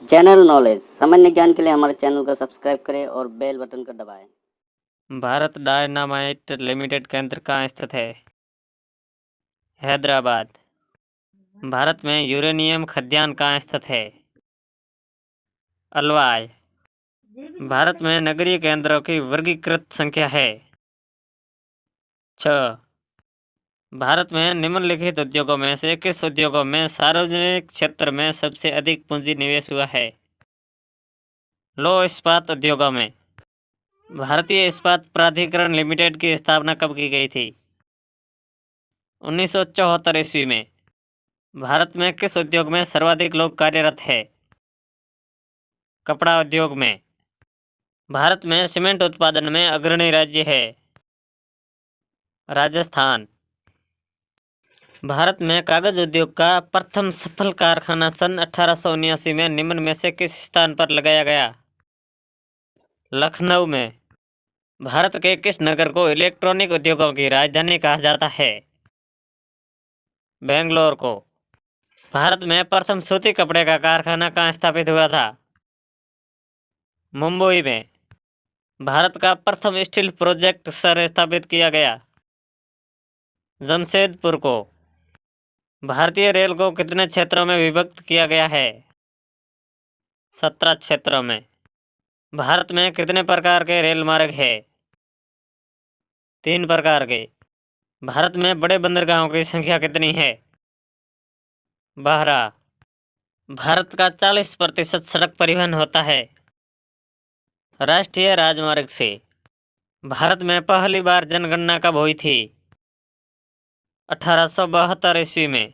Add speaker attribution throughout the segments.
Speaker 1: Channel knowledge सामान्य ज्ञान के लिए हमारे चैनल को सब्सक्राइब करें और बेल बटन को दबाएं।
Speaker 2: भारत डायनामाइट लिमिटेड केंद्र कहाँ स्थित है? हैदराबाद। भारत में यूरेनियम खदान कहाँ स्थित है? अलवार। भारत में नगरीय केंद्रों की वर्गीकृत संख्या है 6। भारत में निम्नलिखित उद्योगों में से किस उद्योगों में सार्वजनिक क्षेत्र में सबसे अधिक पूंजी निवेश हुआ है? लौह इस्पात उद्योगों में। भारतीय इस्पात प्राधिकरण लिमिटेड की स्थापना कब की गई थी? 1974 ईस्वी में। भारत में किस उद्योग में सर्वाधिक लोग कार्यरत है? कपड़ा उद्योग में। भारत में सीमेंट उत्पादन में अग्रणी राज्य है राजस्थान। भारत में कागज उद्योग का प्रथम सफल कारखाना सन 1879 में निम्न में से किस स्थान पर लगाया गया? लखनऊ में। भारत के किस नगर को इलेक्ट्रॉनिक उद्योगों की राजधानी कहा जाता है? बेंगलोर को। भारत में प्रथम सूती कपड़े का कारखाना कहाँ स्थापित हुआ था? मुंबई में। भारत का प्रथम स्टील प्रोजेक्ट सर स्थापित किया गया जमशेदपुर को। भारतीय रेल को कितने क्षेत्रों में विभक्त किया गया है? 17 क्षेत्रों में। भारत में कितने प्रकार के रेल मार्ग है? 3 प्रकार के। भारत में बड़े बंदरगाहों की संख्या कितनी है? 12। भारत का 40% सड़क परिवहन होता है राष्ट्रीय राजमार्ग से। भारत में पहली बार जनगणना कब हुई थी? 1872 ईस्वी में।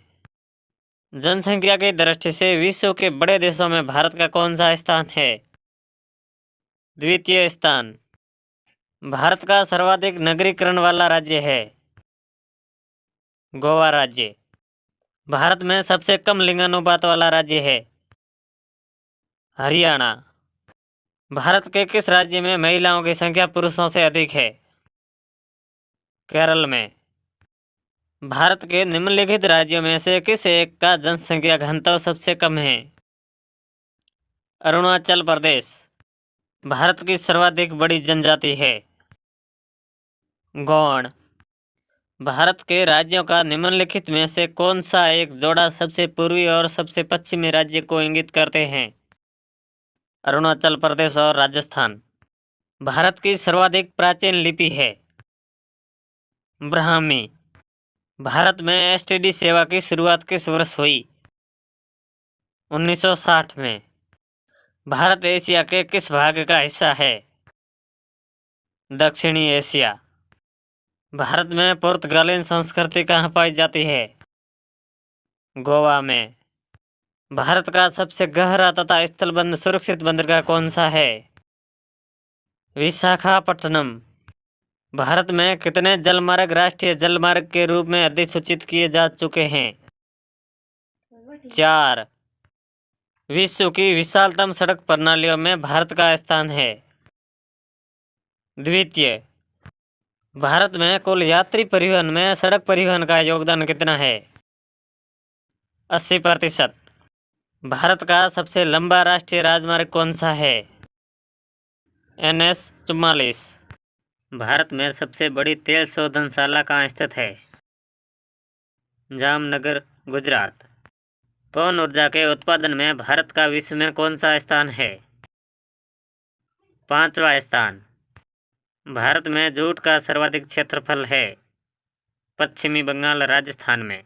Speaker 2: जनसंख्या की दृष्टि से विश्व के बड़े देशों में भारत का कौन सा स्थान है? द्वितीय स्थान। भारत का सर्वाधिक नगरीकरण वाला राज्य है गोवा राज्य। भारत में सबसे कम लिंगानुपात वाला राज्य है हरियाणा। भारत के किस राज्य में महिलाओं की संख्या पुरुषों से अधिक है? केरल में। भारत के निम्नलिखित राज्यों में से किस एक का जनसंख्या घनत्व सबसे कम है? अरुणाचल प्रदेश। भारत की सर्वाधिक बड़ी जनजाति है गौड़। भारत के राज्यों का निम्नलिखित में से कौन सा एक जोड़ा सबसे पूर्वी और सबसे पश्चिमी राज्य को इंगित करते हैं? अरुणाचल प्रदेश और राजस्थान। भारत की सर्वाधिक प्राचीन लिपि है ब्राह्मी। भारत में एसटीडी सेवा की शुरुआत किस वर्ष हुई? 1960 में। भारत एशिया के किस भाग का हिस्सा है? दक्षिणी एशिया। भारत में पुर्तगालियन संस्कृति कहाँ पाई जाती है? गोवा में। भारत का सबसे गहरा तथा स्थलबंध सुरक्षित बंदरगाह कौन सा है? विशाखापट्टनम। भारत में कितने जलमार्ग राष्ट्रीय जलमार्ग के रूप में अधिसूचित किए जा चुके हैं? 4। विश्व की विशालतम सड़क प्रणालियों में भारत का स्थान है द्वितीय। भारत में कुल यात्री परिवहन में सड़क परिवहन का योगदान कितना है? 80%। भारत का सबसे लंबा राष्ट्रीय राजमार्ग कौन सा है? NH 44। भारत में सबसे बड़ी तेल शोधनशाला कहाँ स्थित है? जामनगर गुजरात। पवन ऊर्जा के उत्पादन में भारत का विश्व में कौन सा स्थान है? 5वां स्थान। भारत में जूट का सर्वाधिक क्षेत्रफल है पश्चिमी बंगाल राजस्थान में।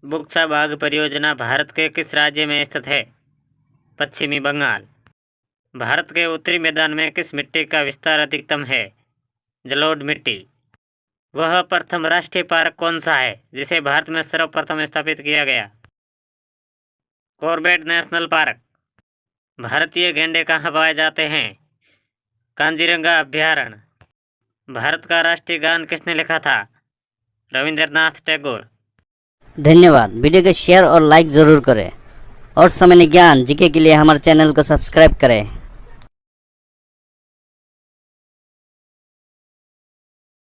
Speaker 2: बुक्सा बाग परियोजना भारत के किस राज्य में स्थित है? पश्चिमी बंगाल। भारत के उत्तरी मैदान में किस मिट्टी का विस्तार अधिकतम है? जलोढ़ मिट्टी। वह प्रथम राष्ट्रीय पार्क कौन सा है जिसे भारत में सर्वप्रथम स्थापित किया गया? Corbett national park. भारतीय गैंडे कहाँ पाए जाते हैं? कांजीरंगा अभ्यारण्य। भारत का राष्ट्रीय गान किसने लिखा था? रविंद्रनाथ टैगोर।
Speaker 1: धन्यवाद। वीडियो को शेयर और लाइक ज़रूर करें और सामान्य ज्ञान जीके के लिए हमारे चैनल को सब्सक्राइब करें।